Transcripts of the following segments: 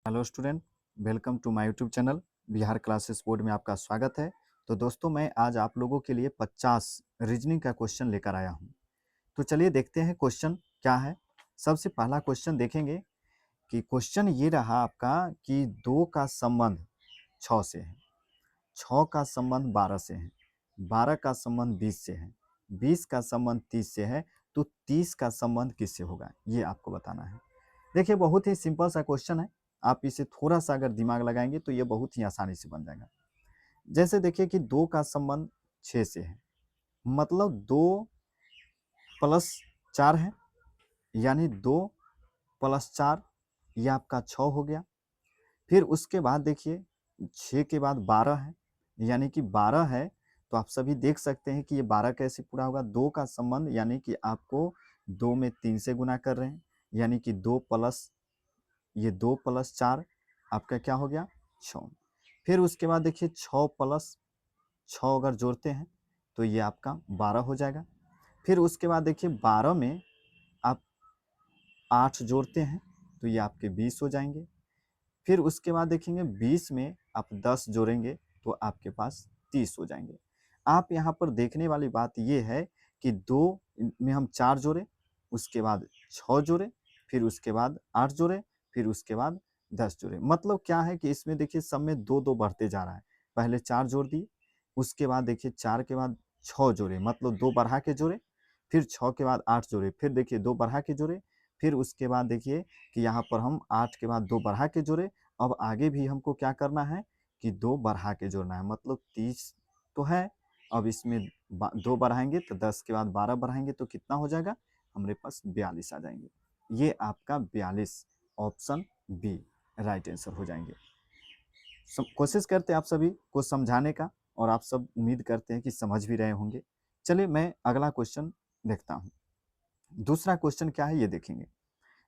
Hello student, welcome to my YouTube channel Bihar classes board में आपका स्वागत है। तो दोस्तों, मैं आज आप लोगों के लिए 50 रीजनिंग का क्वेश्चन लेकर आया हूं। तो चलिए देखते हैं क्वेश्चन क्या है। सबसे पहला क्वेश्चन देखेंगे कि क्वेश्चन ये रहा आपका कि 2 का संबंध 6 से है, 6 का संबंध 12 से है, 12 का संबंध 20 से है, 20 का संबंध 30 से है, तो 30 का संबंध किससे होगा, ये आपको बताना है। देखिए, बहुत ही सिंपल सा क्वेश्चन है। आप इसे थोड़ा सा अगर दिमाग लगाएंगे तो ये बहुत ही आसानी से बन जाएगा। जैसे देखिए कि 2 का संबंध 6 से है, मतलब 2 प्लस 4 है, यानी 2 प्लस 4, ये आपका 6 हो गया। फिर उसके बाद देखिए 6 के बाद 12 है, यानी कि 12 है। तो आप सभी देख सकते हैं कि ये 12 कैसे पूरा होगा। 2 का संबंध यानी कि आपको 2 में 3 से गुना कर रहे हैं, यानी कि 2 प्लस ये 2 प्लस 4 आपका क्या हो गया, 6। फिर उसके बाद देखिए 6 प्लस 6 अगर जोड़ते हैं तो ये आपका 12 हो जाएगा। फिर उसके बाद देखिए 12 में आप 8 जोड़ते हैं तो ये आपके 20 हो जाएंगे। फिर उसके बाद देखेंगे 20 में आप 10 जोड़ेंगे तो आपके पास 30 हो जाएंगे। आप यहाँ पर देखने वाली बात ये है कि 2 में हम 4 जोड़े, उसके बाद 6 जोड़े, फिर उसके बाद 8 जोड़े, फिर उसके बाद 10 जोड़े। मतलब क्या है कि इसमें देखिए सब में 2-2 बढ़ते जा रहा है। पहले 4 जोड़ दिए, उसके बाद देखिए 4 के बाद 6 जोड़े, मतलब 2 बढ़ा के जोड़े, फिर 6 के बाद 8 जोड़े, फिर देखिए 2 बढ़ा के जोड़े, फिर उसके बाद देखिए कि यहाँ पर हम 8 के बाद 2 बढ़ा के जोड़े। अब आगे भी हमको क्या करना है कि 2 बढ़ा के जोड़ना है, मतलब 30 तो है। अब इसमें 2 बढ़ाएंगे तो 10 के बाद 12 बढ़ाएंगे तो कितना हो जाएगा, हमारे पास 42 आ जाएंगे। ये आपका 42 ऑप्शन बी राइट आंसर हो जाएंगे। कोशिश करते हैं आप सभी को समझाने का, और आप सब उम्मीद करते हैं कि समझ भी रहे होंगे। चलिए मैं अगला क्वेश्चन देखता हूँ। दूसरा क्वेश्चन क्या है ये देखेंगे।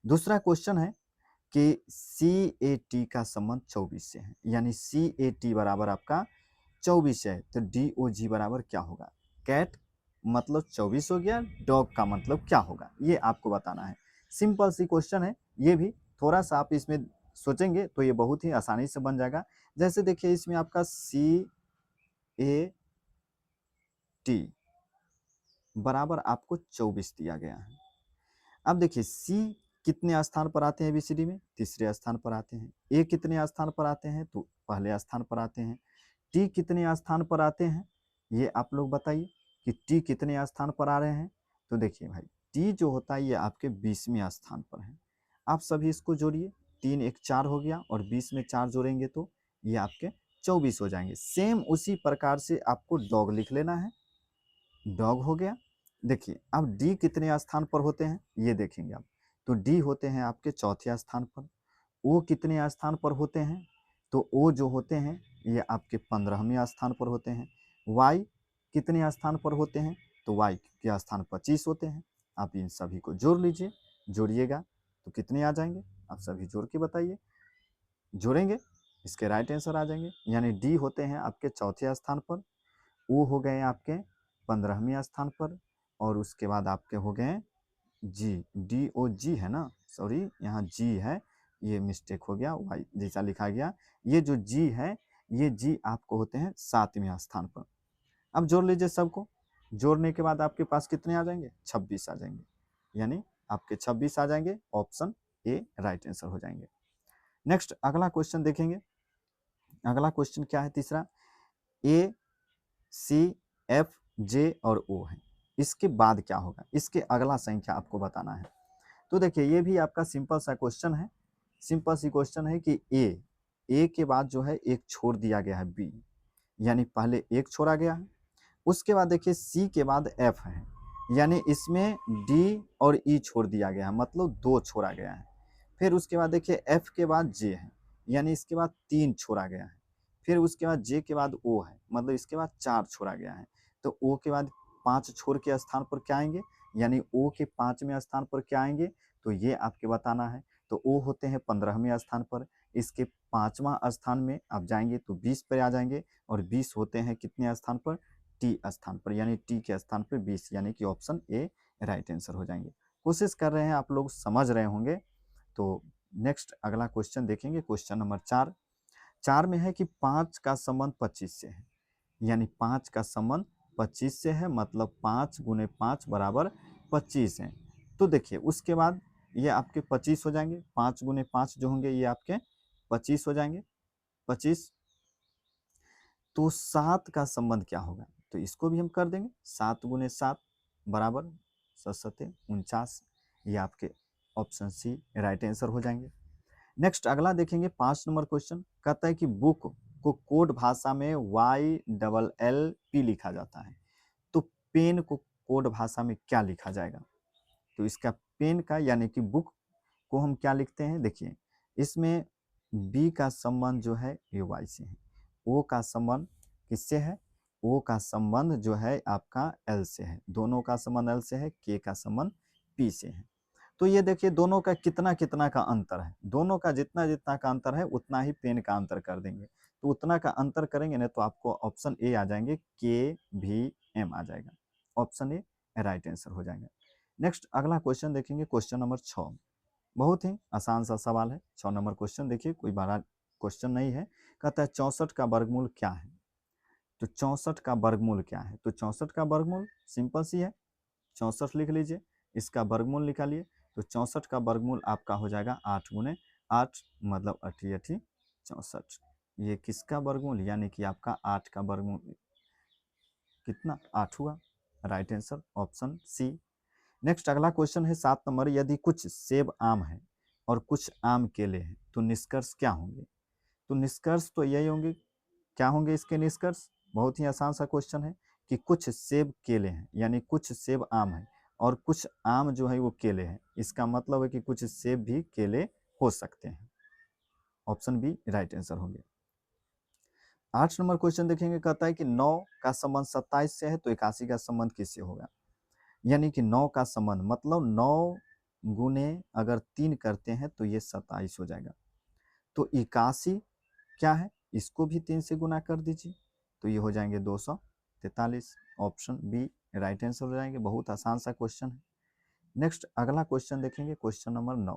दूसरा क्वेश्चन है कि सी ए टी का संबंध 24 से है, यानी सी ए टी बराबर आपका 24 है, तो डी ओ जी बराबर क्या होगा। कैट मतलब 24 हो गया, डॉग का मतलब क्या होगा, ये आपको बताना है। सिंपल सी क्वेश्चन है ये भी। थोड़ा सा आप इसमें सोचेंगे तो ये बहुत ही आसानी से बन जाएगा। जैसे देखिए इसमें आपका सी ए टी बराबर आपको 24 दिया गया है। अब देखिए सी कितने स्थान पर आते हैं एबीसीडी में, तीसरे स्थान पर आते हैं। ए कितने स्थान पर आते हैं, तो पहले स्थान पर आते हैं। टी कितने स्थान पर आते हैं, ये आप लोग बताइए कि टी कितने स्थान पर आ रहे हैं। तो देखिए भाई, टी जो होता है ये आपके 20वें स्थान पर है। आप सभी इसको जोड़िए, 3 एक 4 हो गया, और 20 में 4 जोड़ेंगे तो ये आपके 24 हो जाएंगे। सेम उसी प्रकार से आपको डॉग लिख लेना है, डॉग हो गया। देखिए अब डी कितने स्थान पर होते हैं ये देखेंगे आप, तो डी होते हैं आपके चौथे स्थान पर। ओ कितने स्थान पर होते हैं, तो ओ जो होते हैं ये आपके 15वें स्थान पर होते हैं। वाई कितने स्थान पर होते हैं, तो वाई के स्थान 25 होते हैं। आप इन सभी को जोड़ लीजिए, जोड़िएगा तो कितने आ जाएंगे, आप सभी जोड़ के बताइए। जोड़ेंगे इसके राइट आंसर आ जाएंगे, यानी डी होते हैं आपके चौथे स्थान पर, ओ हो गए आपके 15वें स्थान पर, और उसके बाद आपके हो गए जी, डी ओ जी है ना, सॉरी यहाँ जी है, ये मिस्टेक हो गया, वाई जैसा लिखा गया। ये जो जी है, ये जी आपको होते हैं 7वें स्थान पर। अब जोड़ लीजिए सबको, जोड़ने के बाद आपके पास कितने आ जाएंगे, 26 आ जाएंगे, यानी आपके 26 आ जाएंगे। ऑप्शन ए राइट आंसर हो जाएंगे। नेक्स्ट अगला क्वेश्चन देखेंगे। अगला क्वेश्चन क्या है, तीसरा, ए सी एफ जे और ओ है, इसके बाद क्या होगा, इसके अगला संख्या आपको बताना है। तो देखिए ये भी आपका सिंपल सा क्वेश्चन है। सिंपल सी क्वेश्चन है कि ए के बाद जो है एक छोड़ दिया गया है बी, यानी पहले एक छोड़ा गया है। उसके बाद देखिए सी के बाद एफ है, यानी इसमें डी और ई छोड़ दिया गया है, मतलब 2 छोड़ा गया है। फिर उसके बाद देखिए एफ के बाद जे है, यानी इसके बाद 3 छोड़ा गया है। फिर उसके बाद जे के बाद ओ है, मतलब इसके बाद 4 छोड़ा गया है। तो ओ के बाद 5 छोड़ के स्थान पर क्या आएंगे, यानी ओ के 5वें स्थान पर क्या आएंगे, तो ये आपके बताना है। तो ओ होते हैं 15वें स्थान पर, इसके 5वां स्थान में आप जाएंगे तो 20 पर आ जाएंगे, और 20 होते हैं कितने स्थान पर, टी स्थान पर, यानी टी के स्थान पर 20, यानी कि ऑप्शन ए राइट आंसर हो जाएंगे। कोशिश कर रहे हैं आप लोग समझ रहे होंगे, तो नेक्स्ट अगला क्वेश्चन देखेंगे, क्वेश्चन नंबर 4। 4 में है कि 5 का संबंध 25 से है, यानी 5 का संबंध 25 से है, मतलब 5 गुने 5 बराबर 25 है। तो देखिए उसके बाद ये आपके 25 हो जाएंगे, 5 गुने 5 जो होंगे ये आपके 25 हो जाएंगे, 25। तो 7 का संबंध क्या होगा, तो इसको भी हम कर देंगे, 7 गुने 7 बराबर 7 49। ये आपके ऑप्शन सी राइट आंसर हो जाएंगे। नेक्स्ट अगला देखेंगे 5 नंबर क्वेश्चन, कहता है कि बुक को कोड भाषा में YLLP लिखा जाता है, तो पेन को कोड भाषा में क्या लिखा जाएगा। तो इसका पेन का यानी कि बुक को हम क्या लिखते हैं, देखिए इसमें बी का संबंध जो है ये वाई से है, ओ का संबंध किससे है, ओ का संबंध जो है आपका एल से है, दोनों का संबंध एल से है, के का संबंध पी से है। तो ये देखिए दोनों का कितना कितना का अंतर है, दोनों का जितना जितना का अंतर है उतना ही पेन का अंतर कर देंगे, तो उतना का अंतर करेंगे ना तो आपको ऑप्शन ए आ जाएंगे, के भी एम आ जाएगा, ऑप्शन ए राइट आंसर हो जाएगा। नेक्स्ट अगला क्वेश्चन देखेंगे, क्वेश्चन नंबर 6। बहुत ही आसान सा सवाल है, 6 नंबर क्वेश्चन देखिए, कोई बड़ा क्वेश्चन नहीं है। कहता है 64 का वर्गमूल क्या है, तो 64 का वर्गमूल क्या है, तो 64 का वर्गमूल सिंपल सी है, 64 लिख लीजिए, इसका वर्गमूल निकालिए, तो 64 का वर्गमूल आपका हो जाएगा 8 गुने 8, मतलब 8 8 64। ये किसका वर्गमूल, यानी कि आपका 8 का वर्गमूल कितना 8 हुआ, right answer option C. Next अगला क्वेश्चन है 7 नंबर, यदि कुछ सेब आम है और कुछ आम केले हैं तो निष्कर्ष क्या होंगे। तो निष्कर्ष तो यही होंगे, क्या होंगे इसके निष्कर्ष, बहुत ही आसान सा क्वेश्चन है कि कुछ सेब केले हैं, यानी कुछ सेब आम है और कुछ आम जो है वो केले हैं, इसका मतलब है कि कुछ सेब भी केले हो सकते हैं, ऑप्शन बी राइट आंसर होंगे। 8 नंबर क्वेश्चन देखेंगे, कहता है कि 9 का संबंध 27 से है तो 81 का संबंध किससे होगा, यानी कि 9 का संबंध मतलब 9 गुने अगर 3 करते हैं तो ये 27 हो जाएगा, तो 81 क्या है, इसको भी 3 से गुना कर दीजिए तो ये हो जाएंगे 243, ऑप्शन बी राइट आंसर हो जाएंगे। बहुत आसान सा क्वेश्चन है। नेक्स्ट अगला क्वेश्चन देखेंगे, क्वेश्चन नंबर 9।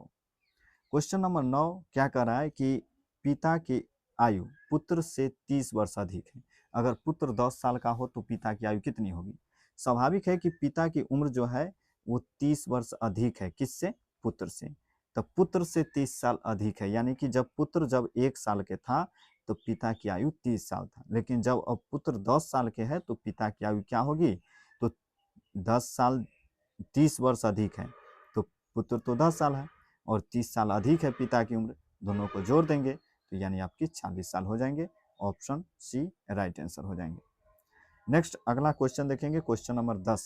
क्वेश्चन नंबर 9 क्या कर रहा है कि पिता की आयु पुत्र से 30 वर्ष अधिक है, अगर पुत्र 10 साल का हो तो पिता की आयु कितनी होगी। स्वाभाविक है कि पिता की उम्र जो है वो 30 वर्ष अधिक है, किससे, पुत्र से, तो पुत्र से 30 साल अधिक है, यानी कि जब पुत्र जब 1 साल के था तो पिता की आयु 30 साल था, लेकिन जब अब पुत्र 10 साल के है तो पिता की आयु क्या होगी, तो 10 साल 30 वर्ष अधिक है तो पुत्र तो 10 साल है और 30 साल अधिक है पिता की उम्र, दोनों को जोड़ देंगे तो यानी आपकी 40 साल हो जाएंगे, ऑप्शन सी राइट आंसर हो जाएंगे। नेक्स्ट अगला क्वेश्चन देखेंगे, क्वेश्चन नंबर 10।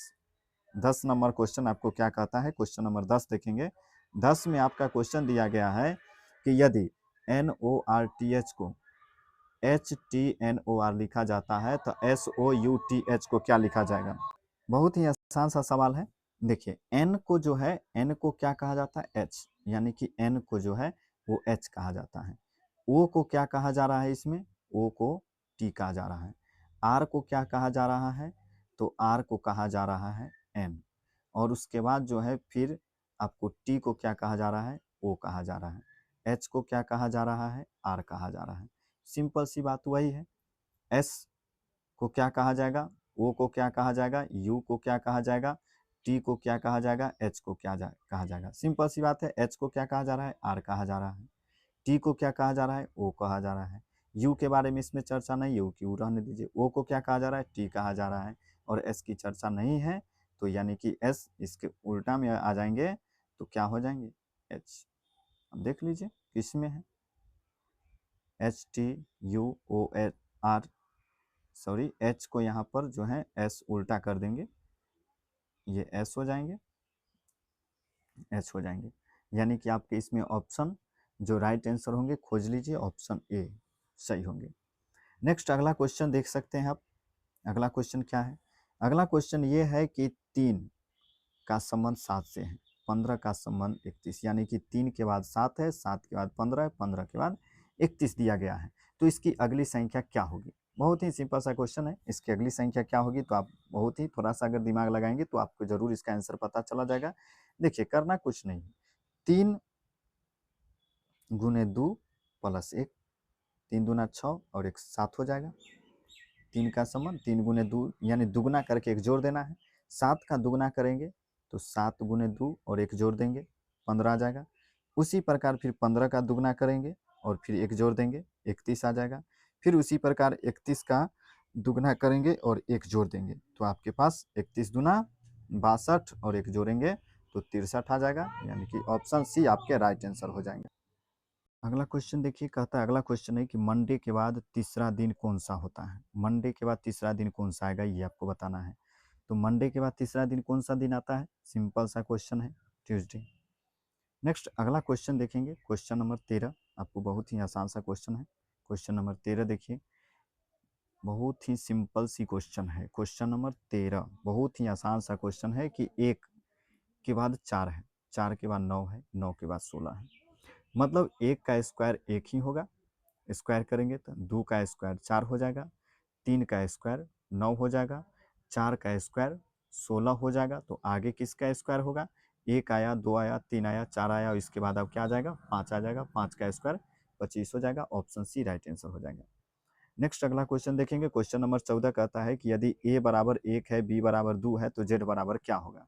10 नंबर क्वेश्चन आपको क्या कहता है, क्वेश्चन नंबर 10 देखेंगे। 10 में आपका क्वेश्चन दिया गया है कि यदि NORTH को HTNOR लिखा जाता है तो SOUTH को क्या लिखा जाएगा। बहुत ही आसान सा सवाल है। देखिए एन को जो है, एन को क्या कहा जाता है, एच, यानी कि एन को जो है वो एच कहा जाता है। ओ को क्या कहा जा रहा है, इसमें ओ को टी कहा जा रहा है। आर को क्या कहा जा रहा है, तो आर को कहा जा रहा है एन, और उसके बाद जो है फिर आपको टी को क्या कहा जा रहा है, ओ कहा जा रहा है। एच को क्या कहा जा रहा है, आर कहा जा रहा है। सिंपल सी बात वही है। एस को क्या कहा जाएगा, ओ को क्या कहा जाएगा, यू को क्या कहा जाएगा, टी को क्या कहा जाएगा, एच को क्या कहा जाएगा। सिंपल सी बात है, एच को क्या कहा जा रहा है, आर कहा जा रहा है। टी को क्या कहा जा रहा है, ओ कहा जा रहा है। यू के बारे में इसमें चर्चा नहीं है, यू की रहने दीजिए। ओ को क्या कहा जा रहा है, टी कहा जा रहा है, और एस की चर्चा नहीं है तो यानी कि एस इसके उल्टा में आ जाएंगे तो क्या हो जाएंगे, एच। अब देख लीजिए किस में है, HTUOR, सॉरी एच को यहाँ पर जो है एस उल्टा कर देंगे, ये एस हो जाएंगे, एच हो जाएंगे, यानी कि आपके इसमें ऑप्शन जो राइट आंसर होंगे खोज लीजिए, ऑप्शन ए सही होंगे। नेक्स्ट अगला क्वेश्चन देख सकते हैं आप। अगला क्वेश्चन क्या है, अगला क्वेश्चन ये है कि 3 का संबंध 7 से है, 15 का संबंध 31, यानी कि 3 के बाद 7 है, 7 के बाद 15 है, 15 के बाद 31 दिया गया है, तो इसकी अगली संख्या क्या होगी। बहुत ही सिंपल सा क्वेश्चन है, इसकी अगली संख्या क्या होगी, तो आप बहुत ही थोड़ा सा अगर दिमाग लगाएंगे तो आपको जरूर इसका आंसर पता चला जाएगा। देखिए करना कुछ नहीं, 3 गुने 2 प्लस 1, 3 दूना 6 और 1 7 हो जाएगा। 3 का समान 3 गुने 2 यानी दुगना करके 1 जोड़ देना है। 7 का दुगना करेंगे तो 7 गुने 2 और 1 जोड़ देंगे, 15 आ जाएगा। उसी प्रकार फिर 15 का दुगना करेंगे और फिर 1 जोड़ देंगे, 31 आ जाएगा। फिर उसी प्रकार 31 का दुगना करेंगे और 1 जोड़ देंगे, तो आपके पास 31 दूना 62 और 1 जोड़ेंगे तो 63 आ जाएगा, यानी कि ऑप्शन सी आपके राइट आंसर हो जाएंगे। अगला क्वेश्चन देखिए, कहता है अगला क्वेश्चन है कि मंडे के बाद तीसरा दिन कौन सा होता है। मंडे के बाद तीसरा दिन कौन सा आएगा ये आपको बताना है। तो मंडे के बाद तीसरा दिन कौन सा दिन आता है, सिंपल सा क्वेश्चन है, ट्यूसडे। नेक्स्ट अगला क्वेश्चन देखेंगे, क्वेश्चन नंबर 13। आपको बहुत ही आसान सा क्वेश्चन है। क्वेश्चन नंबर 13 देखिए, बहुत ही सिंपल सी क्वेश्चन है। क्वेश्चन नंबर 13 बहुत ही आसान सा क्वेश्चन है कि 1 के बाद 4 है, 4 के बाद 9 है, 9 के बाद 16 है। मतलब 1 का स्क्वायर 1 ही होगा, स्क्वायर करेंगे तो 2 का स्क्वायर 4 हो जाएगा, 3 का स्क्वायर 9 हो जाएगा, 4 का स्क्वायर 16 हो जाएगा। तो आगे किसका स्क्वायर होगा, 1 आया, 2 आया, 3 आया, 4 आया और इसके बाद अब क्या आ जाएगा, 5 आ जाएगा। 5 का स्क्वायर 25 हो जाएगा, ऑप्शन सी राइट आंसर हो जाएगा। नेक्स्ट अगला क्वेश्चन देखेंगे, क्वेश्चन नंबर 14 कहता है कि यदि a बराबर 1 है, b बराबर 2 है तो z बराबर क्या होगा।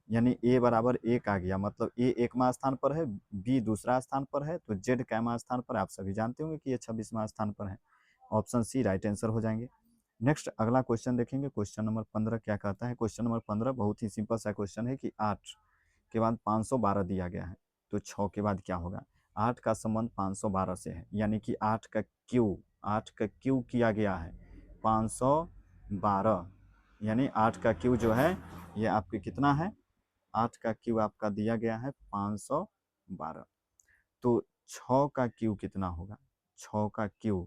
यानी a बराबर 1 आ गया, मतलब a 1वां स्थान पर है, b दूसरा स्थान पर है, तो z कैमा स्थान पर है, आप सभी जानते होंगे कि ये 26वां स्थान पर है, ऑप्शन सी राइट आंसर हो जाएंगे। नेक्स्ट अगला क्वेश्चन देखेंगे, क्वेश्चन नंबर 15 क्या कहता है। क्वेश्चन नंबर 15 बहुत ही सिंपल सा क्वेश्चन है कि 8 के बाद 512 दिया गया है, तो 6 के बाद क्या होगा। 8 का संबंध 512 से है, यानी कि 8 का क्यू किया गया है 512, यानी 8 का क्यू जो है ये आपके कितना है, 8 का क्यू आपका दिया गया है 512। तो 6 का क्यू कितना होगा, 6 का क्यू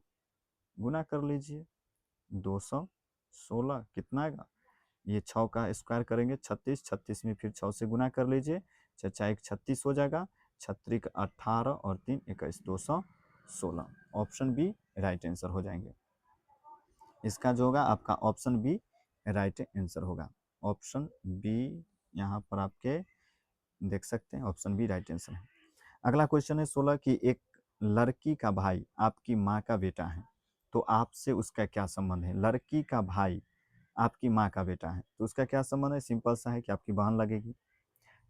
गुना कर लीजिए 216, कितना आएगा, ये 6 का स्क्वायर करेंगे 36, 36 में फिर 6 से गुना कर लीजिए, 6 एक 36 हो जाएगा, 36 18 और 3 21, 216, ऑप्शन बी राइट आंसर हो जाएंगे। इसका जो होगा आपका ऑप्शन बी राइट आंसर होगा, ऑप्शन बी यहाँ पर आपके देख सकते हैं, ऑप्शन बी राइट आंसर है। अगला क्वेश्चन है 16 की एक लड़की का भाई आपकी माँ का बेटा है, तो आपसे उसका क्या संबंध है। लड़की का भाई आपकी माँ का बेटा है तो उसका क्या संबंध है, सिंपल सा है कि आपकी बहन लगेगी।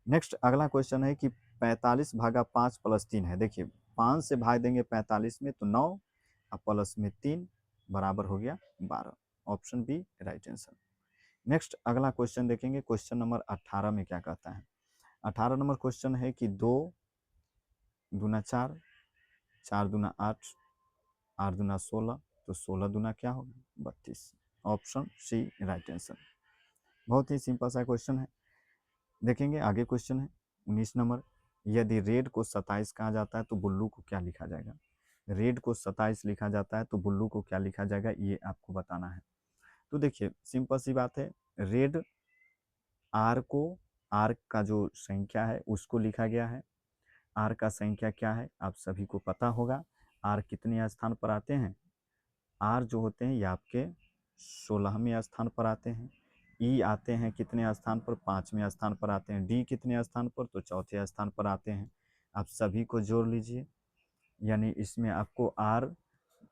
नेक्स्ट अगला क्वेश्चन है कि 45 भागा 5 प्लस 3 है। देखिए 5 से भाग देंगे 45 में तो 9 और प्लस में 3 बराबर हो गया 12, option B right answer. Next अगला क्वेश्चन देखेंगे, क्वेश्चन नंबर 18 में क्या कहता है। 18 नंबर क्वेश्चन है कि 2 दूना 4, 4 दूना 8, 8 दूना 16, तो 16 दूना क्या होगा 32, ऑप्शन सी राइट आंसर। बहुत ही सिंपल सा क्वेश्चन है। देखेंगे आगे क्वेश्चन है 19 नंबर, यदि रेड को 27 कहा जाता है तो ब्लू को क्या लिखा जाएगा। रेड को 27 लिखा जाता है तो ब्लू को क्या लिखा जाएगा, ये आपको बताना है। तो देखिए सिंपल सी बात है, रेड आर को, आर का जो संख्या है उसको लिखा गया है। आर का संख्या क्या है आप सभी को पता होगा, आर कितने स्थान पर आते हैं, आर जो होते हैं ये आपके 16वें स्थान पर आते हैं। ई आते हैं कितने स्थान पर, 5वें स्थान पर आते हैं। डी कितने स्थान पर, तो चौथे स्थान पर आते हैं। आप सभी को जोड़ लीजिए, यानी इसमें आपको आर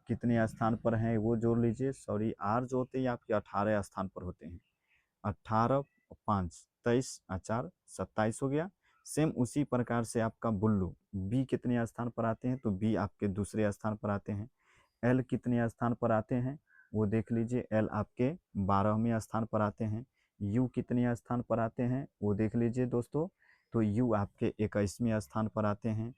कितने स्थान पर हैं वो जोड़ लीजिए। सॉरी, आर जो होते हैं आपके 18 स्थान पर होते हैं। 18 5 23 4 27 हो गया। सेम उसी प्रकार से आपका बुल्लू बी कितने स्थान पर आते हैं, तो बी आपके दूसरे स्थान पर आते हैं। एल कितने स्थान पर आते हैं वो देख लीजिए, एल आपके 12वें स्थान पर आते हैं। यू कितने स्थान पर आते हैं वो देख लीजिए दोस्तों, तो यू आपके 21वें स्थान पर आते हैं।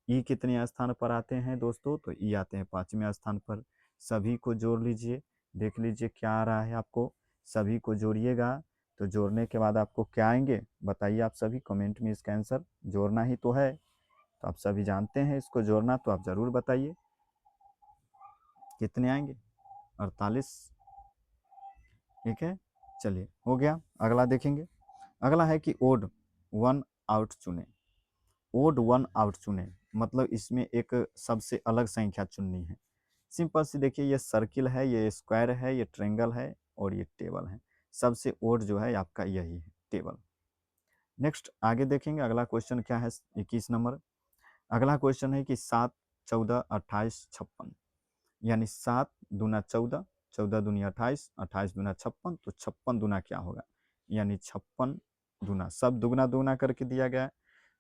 ई कितने स्थान पर आते हैं दोस्तों, तो ई आते हैं 5वें स्थान पर। सभी को जोड़ लीजिए, देख लीजिए क्या आ रहा है आपको, सभी को जोड़िएगा तो जोड़ने के बाद आपको क्या आएंगे बताइए आप सभी कमेंट में, इसका आंसर जोड़ना ही तो है, तो आप सभी जानते हैं इसको जोड़ना, तो आप ज़रूर बताइए कितने आएंगे, 48। ठीक है, चलिए हो गया। अगला देखेंगे, अगला है कि ओड वन आउट चुने। ओड वन आउट चुने मतलब इसमें एक सबसे अलग संख्या चुननी है। सिंपल सी देखिए, ये सर्किल है, ये स्क्वायर है, ये ट्रेंगल है और ये टेबल है। सबसे ओड जो है आपका यही है, टेबल। नेक्स्ट आगे देखेंगे, अगला क्वेश्चन क्या है 21 नंबर। अगला क्वेश्चन है कि 7, 14, 28, 56, यानी 7 दूना 14, 14 दूनी 28, 28 दूना 56, तो 56 दूना क्या होगा, यानी 56 दूना सब दुगना दुगना करके दिया गया है,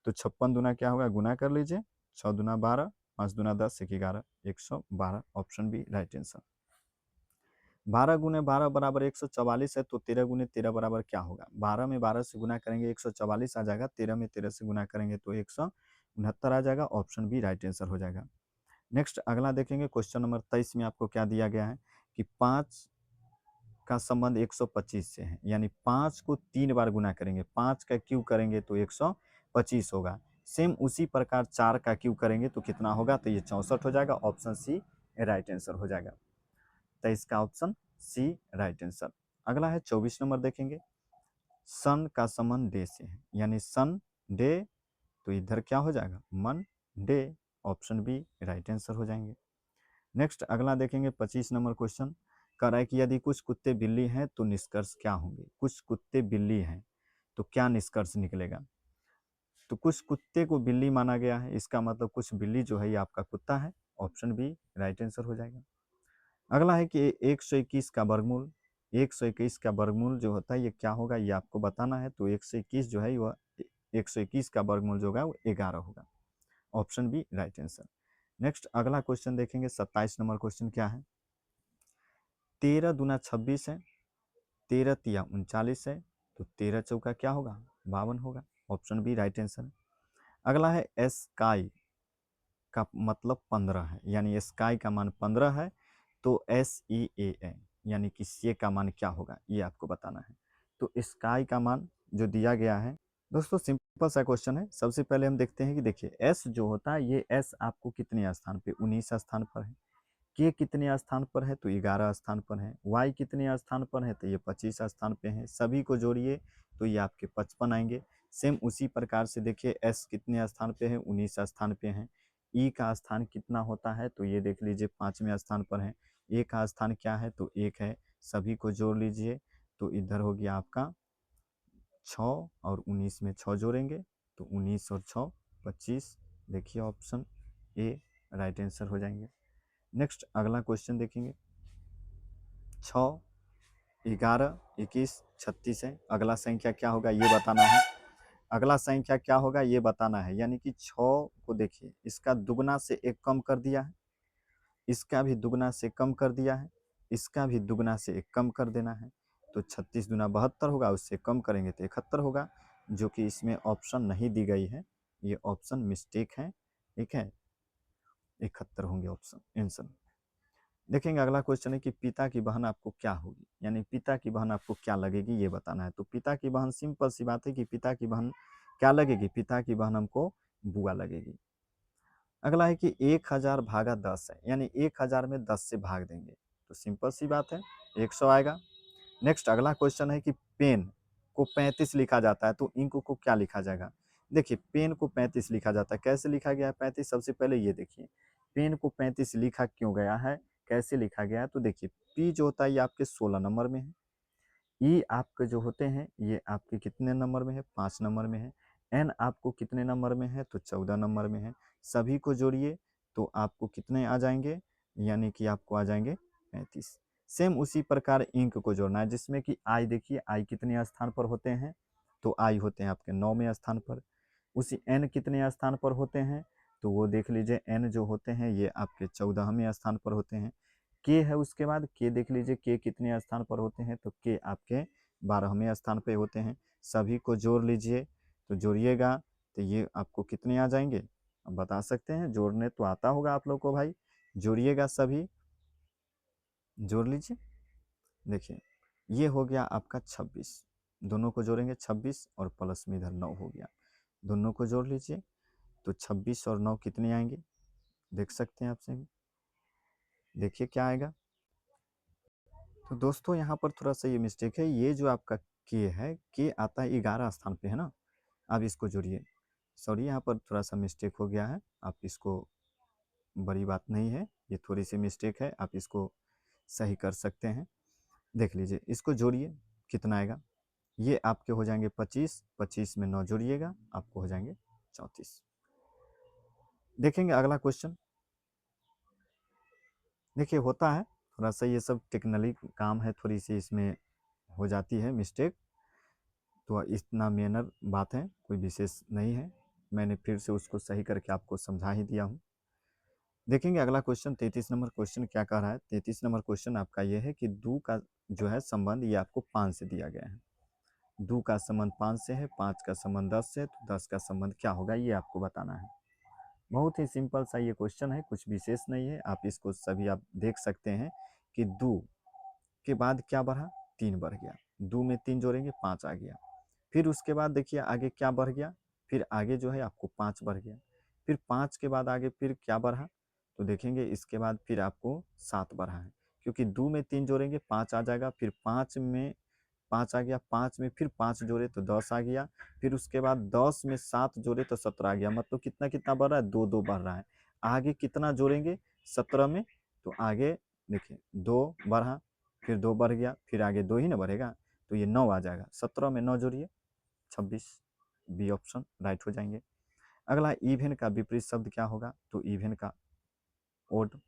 तो 56 दूना क्या होगा, गुना कर लीजिए, 6 दूना 12, 5 दूना 10, 1 11, 112, ऑप्शन बी राइट आंसर। 12 गुने 12 बराबर 144 है, तो 13 गुने 13 बराबर क्या होगा, 12 में 12 से गुना करेंगे 144 आ जाएगा, 13 में 13 से गुना करेंगे तो 169 आ जाएगा, ऑप्शन बी राइट आंसर हो जाएगा। नेक्स्ट अगला देखेंगे, क्वेश्चन नंबर 23 में आपको क्या दिया गया है कि 5 का संबंध 125 से है, यानी 5 को 3 बार गुना करेंगे, 5 का क्यूब करेंगे तो 125 होगा। सेम उसी प्रकार 4 का क्यूब करेंगे तो कितना होगा, तो ये 64 हो जाएगा, ऑप्शन सी राइट आंसर हो जाएगा। तो इसका ऑप्शन सी राइट आंसर। अगला है 24 नंबर देखेंगे, सन का संबंध डे से है, यानी सन डे, तो इधर क्या हो जाएगा, Monday, option B right answer हो जाएंगे। नेक्स्ट अगला देखेंगे 25 नंबर क्वेश्चन, कह रहा है कि यदि कुछ कुत्ते बिल्ली हैं तो निष्कर्ष क्या होंगे, कुछ कुत्ते बिल्ली हैं तो क्या निष्कर्ष निकलेगा, तो कुछ कुत्ते को बिल्ली माना गया है, इसका मतलब कुछ बिल्ली जो है ये आपका कुत्ता है, ऑप्शन बी राइट आंसर हो जाएगा। अगला है कि 121 का वर्गमूल, 121 का वर्गमूल जो होता है ये क्या होगा, ये आपको बताना है, तो 121 जो है वह 121 का वर्गमूल जो होगा वो 11 होगा, option B right answer. Next अगला क्वेश्चन देखेंगे 27 नंबर क्वेश्चन क्या है, 13 दूना 26 है, 13 तिया 39 है, तो 13 चौका क्या होगा, 52 होगा, ऑप्शन बी राइट आंसर। अगला है स्काई का मतलब 15 है, यानी स्काई का मान 15 है, तो SEA यानी कि से का मान क्या होगा, ये आपको बताना है। तो स्काई का मान जो दिया गया है, दोस्तों सिंपल सा क्वेश्चन है। सबसे पहले हम देखते हैं कि देखिए एस जो होता है, ये एस आपको कितने स्थान पे, 19 स्थान पर है, के कितने स्थान पर है, तो 11 स्थान पर है, वाई कितने स्थान पर है, तो ये 25 स्थान पे है, सभी को जोड़िए तो ये आपके 55 आएंगे। सेम उसी प्रकार से देखिए एस कितने स्थान पे है, 19 स्थान पे है, ई का स्थान कितना होता है, तो ये देख लीजिए 5वें स्थान पर है, ए का स्थान क्या है, तो 1 है, सभी को जोड़ लीजिए तो इधर हो गया आपका 6 और 19 में 6 जोड़ेंगे तो 19 और 6 25, देखिए ऑप्शन ए राइट आंसर हो जाएंगे। नेक्स्ट अगला क्वेश्चन देखेंगे, 6, 11, 21, 36 है, अगला संख्या क्या होगा ये बताना है, अगला संख्या क्या होगा ये बताना है, यानी कि 6 को देखिए इसका दुगना से 1 कम कर दिया है, इसका भी दुगना से कम कर दिया है, इसका भी दुगना से 1 कम कर देना है, तो 36 दूना 72 होगा, उससे कम करेंगे तो 71 होगा, जो कि इसमें ऑप्शन नहीं दी गई है, ये ऑप्शन मिस्टेक है, ठीक है, 71 होंगे ऑप्शन आंसर। देखेंगे अगला क्वेश्चन है कि पिता की बहन आपको क्या होगी, यानी पिता की बहन आपको क्या लगेगी ये बताना है। तो पिता की बहन सिंपल सी बात है कि पिता की बहन क्या लगेगी, पिता की बहन हमको बुआ लगेगी। अगला है कि 1000 भागा 10 है, यानी 1000 में 10 से भाग देंगे तो सिंपल सी बात है 100 आएगा। नेक्स्ट अगला क्वेश्चन है कि पेन को 35 लिखा जाता है, तो इंक को क्या लिखा जाएगा। देखिए पेन को 35 लिखा जाता है, कैसे लिखा गया है 35, सबसे पहले ये देखिए पेन को 35 लिखा क्यों गया है, कैसे लिखा गया है, तो देखिए पी जो होता है ये आपके 16 नंबर में है, ई आपके जो होते हैं ये आपके कितने नंबर में है, 5 नंबर में है, एन आपको कितने नंबर में है, तो 14 नंबर में है, सभी को जोड़िए तो आपको कितने आ जाएंगे, यानी कि आपको आ जाएंगे 35। सेम उसी प्रकार इंक को जोड़ना है, जिसमें कि आई देखिए आई कितने स्थान पर होते हैं, तो आई होते हैं आपके 9वें स्थान पर, उसी एन कितने स्थान पर होते हैं, तो वो देख लीजिए एन जो होते हैं ये आपके 14वें स्थान पर होते हैं, के है उसके बाद के देख लीजिए के कितने स्थान पर होते हैं, तो के आपके 12वें स्थान पे होते हैं, सभी को जोड़ लीजिए तो जोड़िएगा तो ये आपको कितने आ जाएंगे, अब बता सकते हैं, जोड़ने तो आता होगा आप लोग को भाई, जोड़िएगा सभी, जोड़ लीजिए। देखिए ये हो गया आपका 26, दोनों को जोड़ेंगे 26 और प्लस में इधर 9 हो गया, दोनों को जोड़ लीजिए तो 26 और 9 कितने आएंगे, देख सकते हैं आपसे, देखिए क्या आएगा। तो दोस्तों यहाँ पर थोड़ा सा ये मिस्टेक है, ये जो आपका के है, के आता है 11 स्थान पे है ना, आप इसको जोड़िए, सॉरी यहाँ पर थोड़ा सा मिस्टेक हो गया है, आप इसको, बड़ी बात नहीं है, ये थोड़ी सी मिस्टेक है, आप इसको सही कर सकते हैं। देख लीजिए इसको जोड़िए कितना आएगा, ये आपके हो जाएंगे 25, 25 में 9 जोड़िएगा आपको हो जाएंगे 34। देखेंगे अगला क्वेश्चन। देखिए होता है थोड़ा सा ये सब टेक्निकली काम है, थोड़ी सी इसमें हो जाती है मिस्टेक, तो इतना मेनर बात है, कोई विशेष नहीं है, मैंने फिर से उसको सही करके आपको समझा ही दिया हूँ। देखेंगे अगला क्वेश्चन 33 नंबर क्वेश्चन क्या कह रहा है। 33 नंबर क्वेश्चन आपका ये है कि दो का जो है संबंध ये आपको 5 से दिया गया है। दो का संबंध 5 से है, 5 का संबंध 10 से, तो 10 का संबंध क्या होगा ये आपको बताना है। बहुत ही सिंपल सा ये क्वेश्चन है, कुछ विशेष नहीं है, आप इसको सभी आप देख सकते हैं कि दो के बाद क्या बढ़ा, 3 बढ़ गया, दो में 3 जोड़ेंगे 5 आ गया, फिर उसके बाद देखिए आगे क्या बढ़ गया, फिर आगे जो है आपको 5 बढ़ गया, फिर 5 के बाद आगे फिर क्या बढ़ा, तो देखेंगे इसके बाद फिर आपको 7 बढ़ा है, क्योंकि 2 में 3 जोड़ेंगे 5 आ जाएगा, फिर 5 में 5 आ गया, 5 में फिर 5 जोड़े तो 10 आ गया, फिर उसके बाद 10 में 7 जोड़े तो 17 आ गया, मतलब कितना कितना बढ़ रहा है, 2 2 बढ़ रहा है। आगे कितना जोड़ेंगे 17 में, तो आगे देखिए 2 बढ़ा, फिर 2 बढ़ गया, फिर आगे 2 ही ना बढ़ेगा, तो ये 9 आ जाएगा, 17 में 9 जोड़िए 26, बी ऑप्शन राइट हो जाएंगे। अगला इवन का विपरीत शब्द क्या होगा, तो इवन का ओड।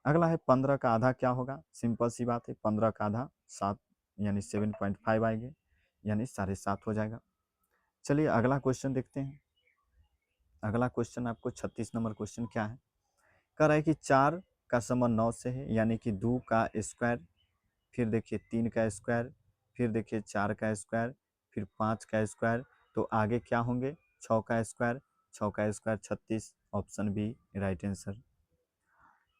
अगला है 15 का आधा क्या होगा, सिंपल सी बात है, 15 का आधा 7 यानी 7.5 आएंगे, यानी 7.5 हो जाएगा। चलिए अगला क्वेश्चन देखते हैं। अगला क्वेश्चन आपको 36 नंबर क्वेश्चन क्या है, कह रहा है कि 4 का संबंध 9 से है, यानी कि 2 का स्क्वायर, फिर देखिए 3 का स्क्वायर, फिर देखिए 4 का स्क्वायर, फिर 5 का स्क्वायर, तो आगे क्या होंगे 6 का स्क्वायर, 6 का square 36, option B right answer.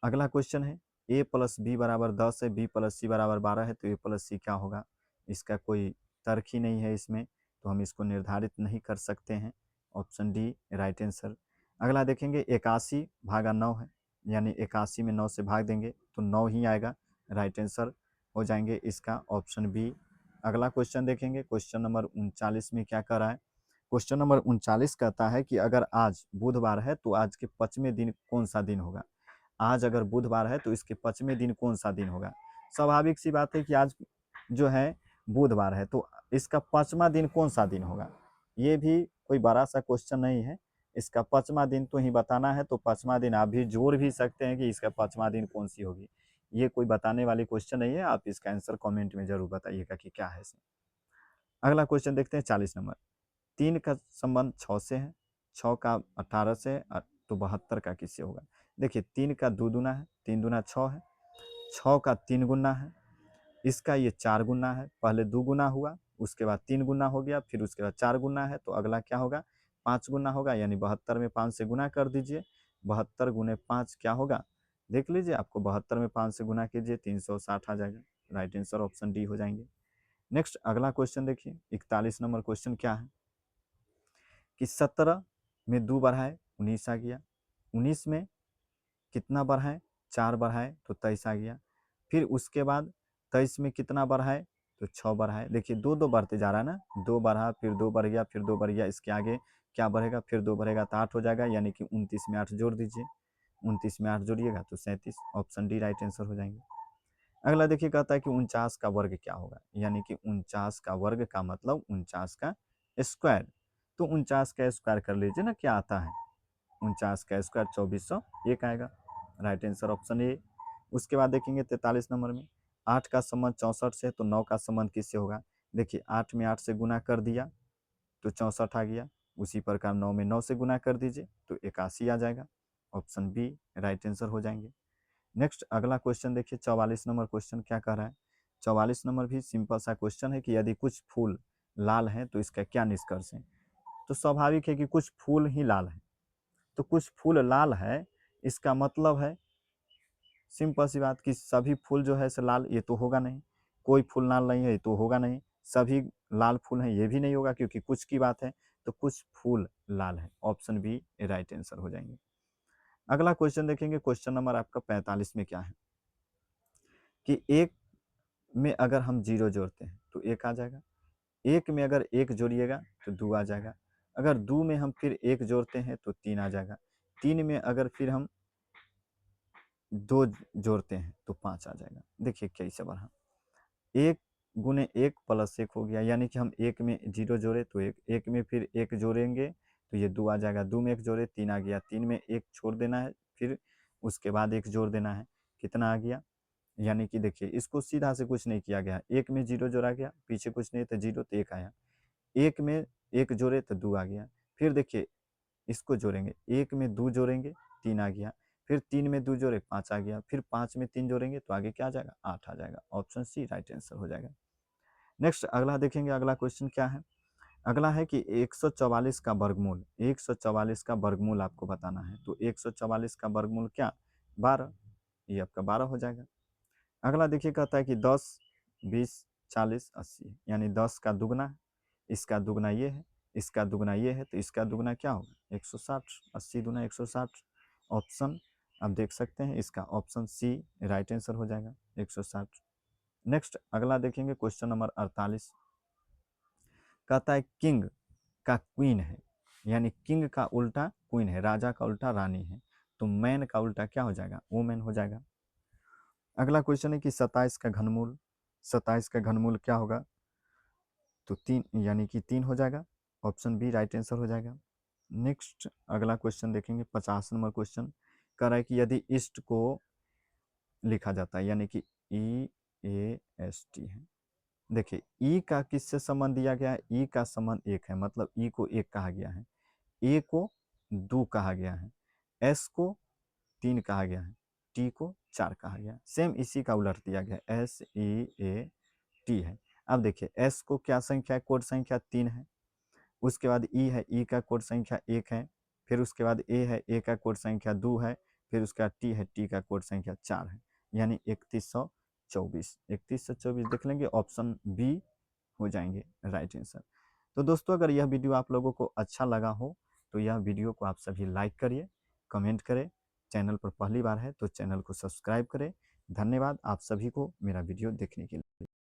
अगला क्वेश्चन है a प्लस बी बराबर 10 है, b प्लस सी बराबर 12 है, तो a प्लस सी क्या होगा, इसका कोई तर्क ही नहीं है इसमें, तो हम इसको निर्धारित नहीं कर सकते हैं, ऑप्शन डी राइट आंसर। अगला देखेंगे 81 भागा 9 है, यानी 81 में 9 से भाग देंगे तो 9 ही आएगा, राइट आंसर हो जाएंगे इसका, ऑप्शन बी। अगला क्वेश्चन देखेंगे, क्वेश्चन नंबर 39 में क्या कर रहा है। क्वेश्चन नंबर 39 कहता है कि अगर आज बुधवार है तो आज के 5वें दिन कौन सा दिन होगा। आज अगर बुधवार है तो इसके 5वें दिन कौन सा दिन होगा। स्वाभाविक सी बात है कि आज जो है बुधवार है, तो इसका 5वां दिन कौन सा दिन होगा। ये भी कोई बड़ा सा क्वेश्चन नहीं है, इसका 5वां दिन तो ही बताना है, तो 5वां दिन आप भी जोड़ भी सकते हैं कि इसका 5वां दिन कौन सी होगी। ये कोई बताने वाली क्वेश्चन नहीं है, आप इसका आंसर कमेंट में जरूर बताइएगा कि क्या है इसमें। अगला क्वेश्चन देखते हैं 40 नंबर। 3 का संबंध 6 से है, 6 का 18 से है, तो 72 का किससे होगा। देखिए 3 का 2 दूना है, 3 दूना 6 है, 6 का 3 गुना है, इसका ये 4 गुना है, पहले 2 गुना हुआ, उसके बाद 3 गुना हो गया, फिर उसके बाद 4 गुना है, तो अगला क्या होगा 5 गुना होगा, यानी 72 में 5 से गुना कर दीजिए, 72 गुने 5 क्या होगा, देख लीजिए आपको 72 में 5 से गुना कीजिए 360 आ जाएगा, राइट आंसर ऑप्शन डी हो जाएंगे। नेक्स्ट अगला क्वेश्चन देखिए 41 नंबर क्वेश्चन क्या है कि 17 में 2 बढ़ाए 19 आ गया, 19 में कितना बढ़ाए 4 बढ़ाए तो 23 आ गया, फिर उसके बाद 23 में कितना बढ़ाए तो 6 बढ़ाए, देखिए 2 2 बढ़ते जा रहा है ना, 2 बढ़ा फिर 2 बढ़ गया फिर 2 बढ़ गया, इसके आगे क्या बढ़ेगा फिर 2 बढ़ेगा तो 8 हो जाएगा, यानी कि 29 में 8 जोड़ दीजिए, 29 में 8 जोड़िएगा तो 37, ऑप्शन डी राइट आंसर हो जाएंगे। अगला देखिए कहता है कि 49 का वर्ग क्या होगा, यानी कि 49 का वर्ग का मतलब 49 का स्क्वायर, तो 49 का स्क्वायर कर लीजिए ना, क्या आता है 49 का स्क्वायर 2401 आएगा, राइट आंसर ऑप्शन ए। उसके बाद देखेंगे 43 नंबर में 8 का संबंध 64 से, तो 9 का संबंध किससे होगा, देखिए 8 में 8 से गुना कर दिया तो 64 आ गया, उसी प्रकार 9 में 9 से गुना कर दीजिए तो 81 आ जाएगा, ऑप्शन बी राइट आंसर हो जाएंगे। नेक्स्ट अगला क्वेश्चन देखिए 44 नंबर क्वेश्चन क्या कह रहा है। 44 नंबर भी सिंपल सा क्वेश्चन है कि यदि कुछ फूल लाल है तो इसका क्या निष्कर्ष है, तो स्वाभाविक है कि कुछ फूल ही लाल है, तो कुछ फूल लाल है इसका मतलब है सिंपल सी बात कि सभी फूल जो है से लाल ये तो होगा नहीं, कोई फूल लाल नहीं है ये तो होगा नहीं, सभी लाल फूल हैं ये भी नहीं होगा, क्योंकि कुछ की बात है, तो कुछ फूल लाल है, ऑप्शन बी राइट आंसर हो जाएंगे। अगला क्वेश्चन देखेंगे, क्वेश्चन नंबर आपका 45 में क्या है कि एक में अगर हम 0 जोड़ते हैं तो 1 आ जाएगा, एक में अगर 1 जोड़िएगा तो 2 आ जाएगा, अगर 2 में हम फिर 1 जोड़ते हैं तो 3 आ जाएगा, 3 में अगर फिर हम 2 जोड़ते हैं तो 5 आ जाएगा। देखिए कैसे बढ़ा, 1 गुने 1 प्लस 1 हो गया, यानी कि हम 1 में 0 जोड़े तो 1, 1 में फिर 1 जोड़ेंगे तो ये 2 आ जाएगा, 2 में 1 जोड़े 3 आ गया, 3 में 1 छोड़ देना है, फिर उसके बाद 1 जोड़ देना है, कितना आ गया, यानी कि देखिए इसको सीधा से कुछ नहीं किया गया, 1 में 0 जोड़ा गया, पीछे कुछ नहीं तो 0 तो 1 आया, 1 में 1 जोड़े तो 2 आ गया, फिर देखिए इसको जोड़ेंगे, 1 में 2 जोड़ेंगे 3 आ गया, फिर 3 में 2 जोड़े 5 आ गया, फिर 5 में 3 जोड़ेंगे तो आगे क्या आ जाएगा, 8 आ जाएगा। ऑप्शन सी राइट आंसर हो जाएगा। नेक्स्ट अगला देखेंगे, अगला क्वेश्चन क्या है। अगला है कि 144 का वर्गमूल, 144 का वर्गमूल आपको बताना है। तो 144 का वर्गमूल क्या, 12, ये आपका 12 हो जाएगा। अगला देखिए कहता है कि 10, 20, 40, 80, यानी 10 का दुगना है, इसका दुगना ये है, इसका दुगना ये है, तो इसका दुगना क्या होगा, 160, 80 दूना 160। ऑप्शन आप देख सकते हैं, इसका ऑप्शन सी राइट आंसर हो जाएगा, 160। नेक्स्ट अगला देखेंगे क्वेश्चन नंबर 48, कहता है किंग का क्वीन है, यानी किंग का उल्टा क्वीन है, राजा का उल्टा रानी है, तो मैन का उल्टा क्या हो जाएगा, वुमेन हो जाएगा। अगला क्वेश्चन है कि 27 का घनमूल, 27 का घनमूल क्या होगा, तो 3, यानी कि 3 हो जाएगा, ऑप्शन बी राइट आंसर हो जाएगा। नेक्स्ट अगला क्वेश्चन देखेंगे, 50 नंबर क्वेश्चन कह रहा है कि यदि ईस्ट को लिखा जाता है, यानी कि EAST है। देखिए ई का किससे संबंध दिया गया है, ई का संबंध 1 है, मतलब ई को 1 कहा गया है, ए को 2 कहा गया है, एस को 3 कहा गया है, टी को 4 कहा गया है। सेम इसी का उलट दिया गया है, SEAT है। अब देखिए एस को क्या संख्या है, कोड संख्या 3 है, उसके बाद ई है, ई का कोड संख्या 1 है, फिर उसके बाद ए है, ए का कोड संख्या 2 है, फिर उसके बाद टी है, टी का कोड संख्या 4 है, यानी 3124, 3124 देख लेंगे, ऑप्शन बी हो जाएंगे राइट आंसर। तो दोस्तों अगर यह वीडियो आप लोगों को अच्छा लगा हो तो यह वीडियो को आप सभी लाइक करिए, कमेंट करें, चैनल पर पहली बार है तो चैनल को सब्सक्राइब करें। धन्यवाद आप सभी को मेरा वीडियो देखने के लिए।